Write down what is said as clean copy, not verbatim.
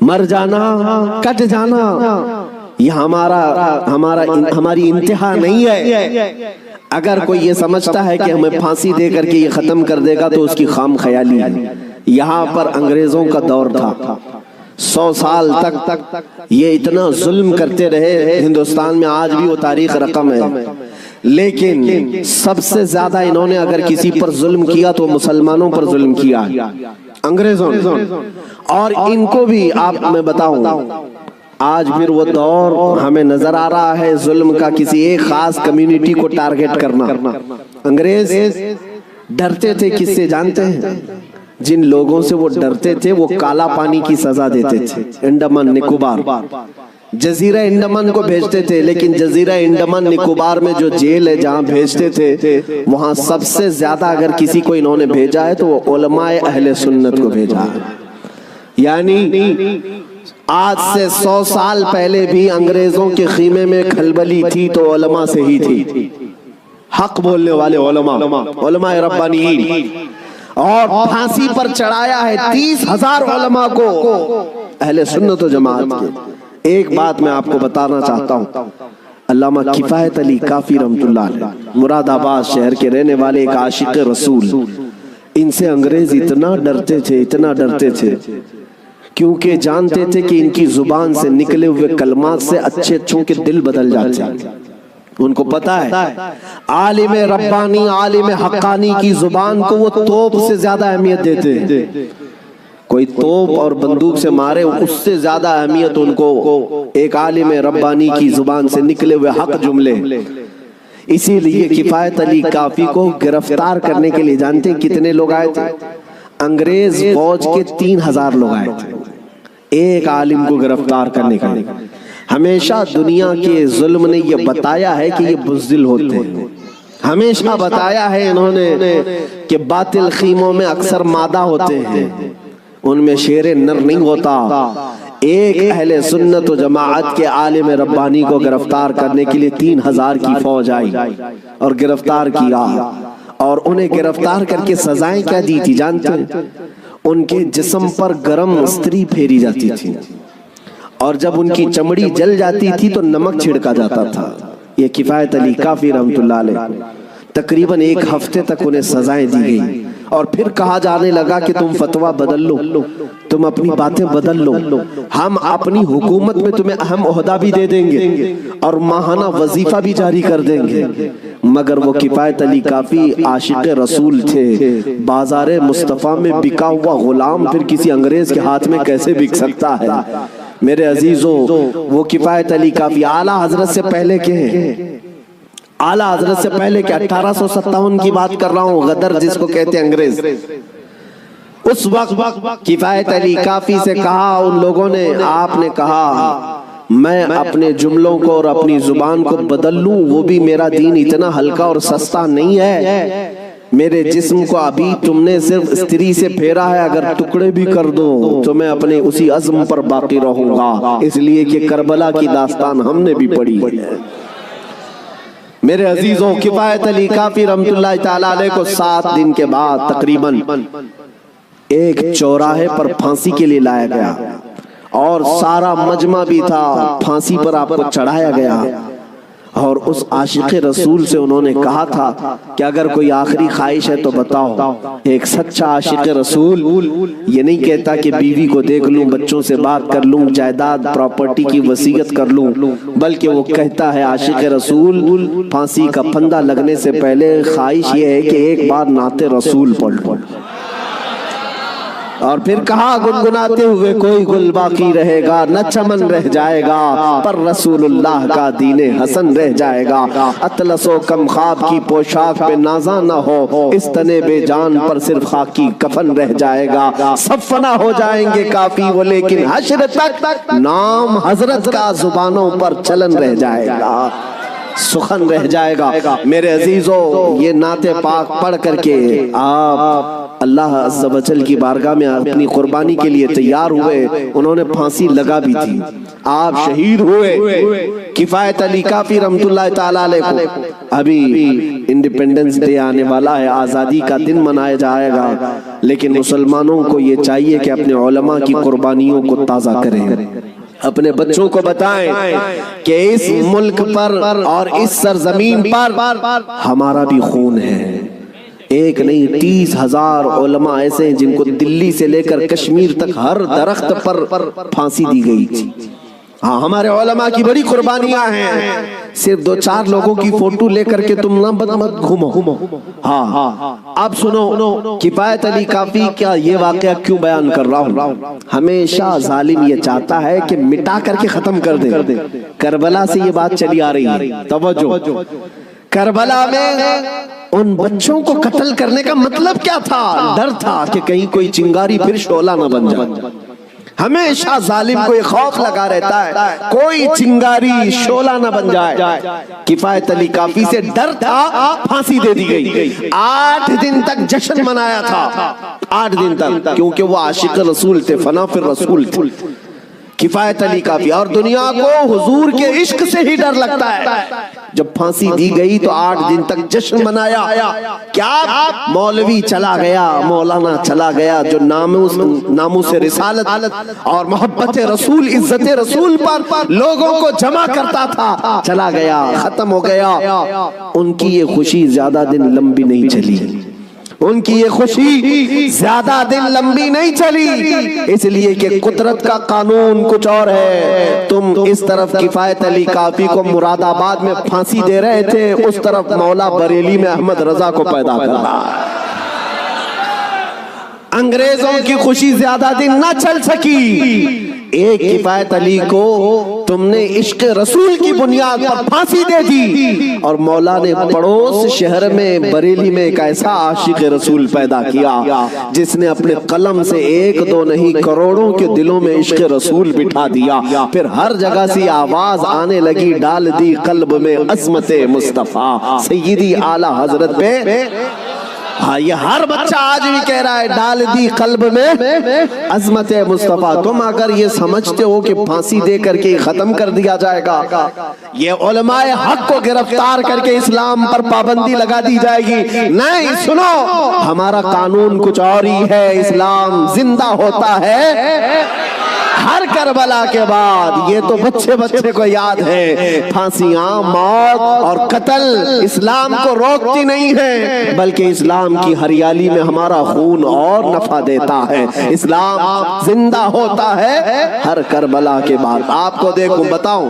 مر جانا، کٹ جانا، یہ ہماری انتہا نہیں ہے۔ اگر کوئی یہ سمجھتا ہے کہ ہمیں پھانسی دے کر کے یہ ختم کر دے گا تو اس کی خام خیالی ہے۔ یہاں پر انگریزوں کا دور تھا، 100 سال تک یہ اتنا ظلم کرتے رہے ہندوستان میں، آج بھی وہ تاریخ رقم ہے۔ لیکن سب سے زیادہ انہوں نے اگر کسی پر ظلم کیا تو مسلمانوں پر ظلم کیا انگریزوں نے، اور ان کو بھی آپ میں بتاؤں آج پھر وہ دور ہمیں نظر آ رہا ہے ظلم کا، کسی ایک خاص کمیونٹی کو ٹارگٹ کرنا۔ انگریز ڈرتے تھے کس سے جانتے ہیں؟ جن لوگوں سے وہ ڈرتے تھے وہ کالا پانی کی سزا دیتے تھے۔ انڈمان نکوبار، جزیرہ انڈمان کو بھیجتے تھے، لیکن جزیرہ انڈمان نکوبار میں جو جیل ہے جہاں بھیجتے تھے وہاں سب سے زیادہ اگر کسی کو انہوں نے بھیجا ہے تو وہ علماء اہل سنت کو بھیجا ہے۔ یعنی آج سے 100 سال پہلے بھی انگریزوں کے خیمے میں کھلبلی تھی تو علماء سے ہی تھی، حق بولنے والے علماء ربانیین، اور پھانسی پر چڑھایا ہے 30,000 علماء کو اہل سنت و جماعت کے۔ ایک بات میں آپ کو بتانا چاہتا ہوں، علامہ کفایت علی کافی رحمت اللہ علیہ، مراد آباد شہر کے رہنے والے ایک عاشق رسول، ان سے انگریز اتنا ڈرتے تھے کیونکہ جانتے تھے کہ ان کی زبان سے نکلے ہوئے کلمات سے اچھے اچھوں کے دل بدل جاتے ہیں۔ ان کو پتا ہے عالم ربانی، عالم حقانی کی زبان کو وہ توپ سے زیادہ اہمیت دیتے ہیں۔ کوئی توپ اور بندوق سے مارے اس سے زیادہ اہمیت ان کو ایک عالم ربانی کی زبان سے نکلے ہوئے حق جملے۔ اسی لیے کفایت علی کافی کو گرفتار کرنے کے لیے جانتے ہیں کتنے لوگ آئے تھے؟ انگریز فوج کے 3,000 لوگ آئے تھے ایک عالم کو گرفتار کرنے کے لیے۔ ہمیشہ دنیا کے ظلم نے یہ بتایا ہے کہ یہ بزدل ہوتے ہیں، ہمیشہ بتایا ہے انہوں نے کہ باطل خیموں میں اکثر مادہ ہوتے ہیں، ان میں شیر نر نہیں ہوتا۔ ایک اہل سنت و جماعت کے عالم ربانی کو گرفتار کرنے کے لیے 3,000 کی فوج آئی اور گرفتار کیا، اور انہیں گرفتار کر کے سزائیں کیا دی تھی جانتے ہیں؟ ان کے جسم پر گرم استری پھیری جاتی تھی، اور جب ان کی چمڑی جل جاتی تھی تو نمک چھڑکا جاتا تھا۔ یہ کفایت علی کافی رحمت اللہ علیہ، تقریباً 1 ہفتے تک انہیں سزائیں دی گئی، اور پھر کہا جانے لگا کہ تم فتویٰ بدل لو، تم اپنی باتیں بدل لو، ہم اپنی حکومت میں تمہیں اہم عہدہ بھی دے دیں گے اور ماہانہ وظیفہ بھی جاری کر دیں گے۔ مگر وہ کفایت علی کافی عاشق رسول تھے، بازار مصطفیٰ میں بکا ہوا غلام پھر کسی انگریز کے ہاتھ میں کیسے بک سکتا ہے؟ میرے عزیزوں، وہ کفایت علی کافی اعلیٰ حضرت سے پہلے کے ہیں، اعلیٰ حضرت سے پہلے کہ 1857 کی بات کر رہا ہوں، غدر جس کو کہتے ہیں انگریز، اس وقت کفایت علی کافی سے کہا ان لوگوں نے، آپ نے کہا میں اپنے جملوں کو اور اپنی زبان کو بدل لوں، وہ بھی میرا دین اتنا ہلکا اور سستا نہیں ہے، میرے جسم کو ابھی تم نے صرف استری سے پھیرا ہے، اگر ٹکڑے بھی کر دو تو میں اپنے اسی عزم پر باقی رہوں گا، اس لیے کہ کربلا کی داستان ہم نے بھی پڑھی ہے۔ میرے عزیزوں، کفایت علی کافی رحمت اللہ تعالیٰ علیہ کو 7 دن کے بعد تقریباً ایک چوراہے پر پھانسی کے لیے لایا گیا، اور سارا مجمع بھی تھا، پھانسی پر آپ کو چڑھایا گیا، اور اس عاشق رسول سے انہوں نے کہا تھا کہ اگر کوئی آخری خواہش ہے تو بتاؤ۔ ایک سچا عاشق رسول یہ نہیں کہتا کہ بیوی کو دیکھ لوں، بچوں سے بات کر لوں، جائیداد پراپرٹی کی وصیت کر لوں، بلکہ وہ کہتا ہے عاشق رسول پھانسی کا پھندا لگنے سے پہلے خواہش یہ ہے کہ ایک بار نعت رسول پڑھ لوں۔ اور پھر کہا گنگناتے ہوئے، کوئی گل باقی رہے گا نہ چمن رہ جائے گا، پر رسول اللہ کا دین حسن رہ جائے گا، اطلس و کم خواب کی پوشاک پہ نازاں نہ ہو، اس تنے بے جان پر صرف خاکی کفن رہ جائے گا، سب فنا ہو جائیں گے کافی وہ، لیکن حشر تک نام حضرت کا زبانوں پر چلن رہ جائے گا، سخن رہ جائے گا۔ میرے عزیزوں، یہ نعت پاک پڑھ کر کے آپ اللہ عز و جل کی بارگاہ میں اپنی قربانی کے لیے تیار ہوئے، انہوں نے پھانسی لگا بھی تھی، آپ شہید ہوئے۔ کفایت علی کافی رحمت اللہ تعالیٰ علیہ کو ابھی انڈیپینڈنس ڈے آنے والا ہے، آزادی کا دن منایا جائے گا، لیکن مسلمانوں کو یہ چاہیے کہ اپنے علماء کی قربانیوں کو تازہ کریں، اپنے بچوں کو بتائیں کہ اس ملک پر اور اس سرزمین پر ہمارا بھی خون ہے۔ ایک نہیں 30,000 علماء ایسے ہیں جن کو دلی سے لے کر کشمیر تک ہر درخت پر پھانسی دی گئی تھی۔ ہاں، ہمارے علماء کی بڑی قربانیاں ہیں، صرف 2-4 لوگوں کی فوٹو لے کر کے تم نہ مت گھومو۔ ہاں، اب سنو، کفایت علی کافی کیا یہ واقعہ کیوں بیان کر رہا ہوں؟ ہمیشہ ظالم یہ چاہتا ہے کہ مٹا کر کے ختم کر دے۔ کربلا سے یہ بات چلی آ رہی ہے، توجہ۔ کربلا میں ان بچوں کو قتل کرنے کا مطلب کیا تھا؟ ڈر تھا کہ کہیں کوئی چنگاری پھر شعلہ نہ بن جائے۔ ہمیشہ ظالم کو یہ خوف لگا رہتا ہے کوئی چنگاری شعلہ نہ بن جائے۔ کفایت علی کافی سے ڈر تھا، پھانسی دے دی گئی۔ 8 دن تک جشن منایا تھا، 8 دن تک، کیونکہ وہ عاشق رسول تھے، فنا فی الرسول تھے کفایت علی کافی، اور دنیا کو حضور کے عشق سے ہی ڈر لگتا ہے۔ جب پھانسی دی گئی تو 8 دن تک جشن منایا۔ کیا مولوی چلا گیا، مولانا چلا گیا، جو ناموس رسالت اور محبت رسول، عزت رسول پر لوگوں کو جمع کرتا تھا، چلا گیا، ختم ہو گیا۔ ان کی یہ خوشی زیادہ دن لمبی نہیں چلی، ان کی یہ خوشی زیادہ دن لمبی نہیں چلی، اس لیے کہ قدرت کا قانون کچھ اور ہے۔ تم اس طرف کفایت علی کافی کو مراد آباد میں پھانسی دے رہے تھے، اس طرف مولا بریلی میں احمد رضا کو پیدا کر رہا ہے۔ انگریزوں کی خوشی زیادہ دن نہ چل سکی، ایک کفایت علی کو تم نے عشق رسول کی بنیاد پر پھانسی دے دی، اور مولا نے پڑوس شہر میں بریلی میں ایک ایسا عاشق رسول پیدا کیا جس نے اپنے قلم سے 1-2 نہیں کروڑوں کے دلوں میں عشق رسول بٹھا دیا۔ پھر ہر جگہ سے آواز آنے لگی، ڈال دی قلب میں عظمت مصطفیٰ سیدی اعلی حضرت پہ۔ ہاں، یہ ہر بچہ آج بھی کہہ رہا ہے، ڈال دی قلب میں عظمت مصطفیٰ۔ تم اگر یہ سمجھتے ہو کہ پھانسی دے کر کے ختم کر دیا جائے گا، یہ علماء حق کو گرفتار کر کے اسلام پر پابندی لگا دی جائے گی، نہیں، سنو، ہمارا قانون کچھ اور ہی ہے۔ اسلام زندہ ہوتا ہے ہر کربلا کے بعد۔ یہ تو بچے کو یاد ہے، پھانسیاں، موت اور قتل اسلام کو روکتی نہیں ہے، بلکہ اسلام کی ہریالی میں ہمارا خون اور نفع دیتا ہے۔ اسلام زندہ ہوتا ہے ہر کربلا کے بعد۔ آپ کو دیکھوں، بتاؤں،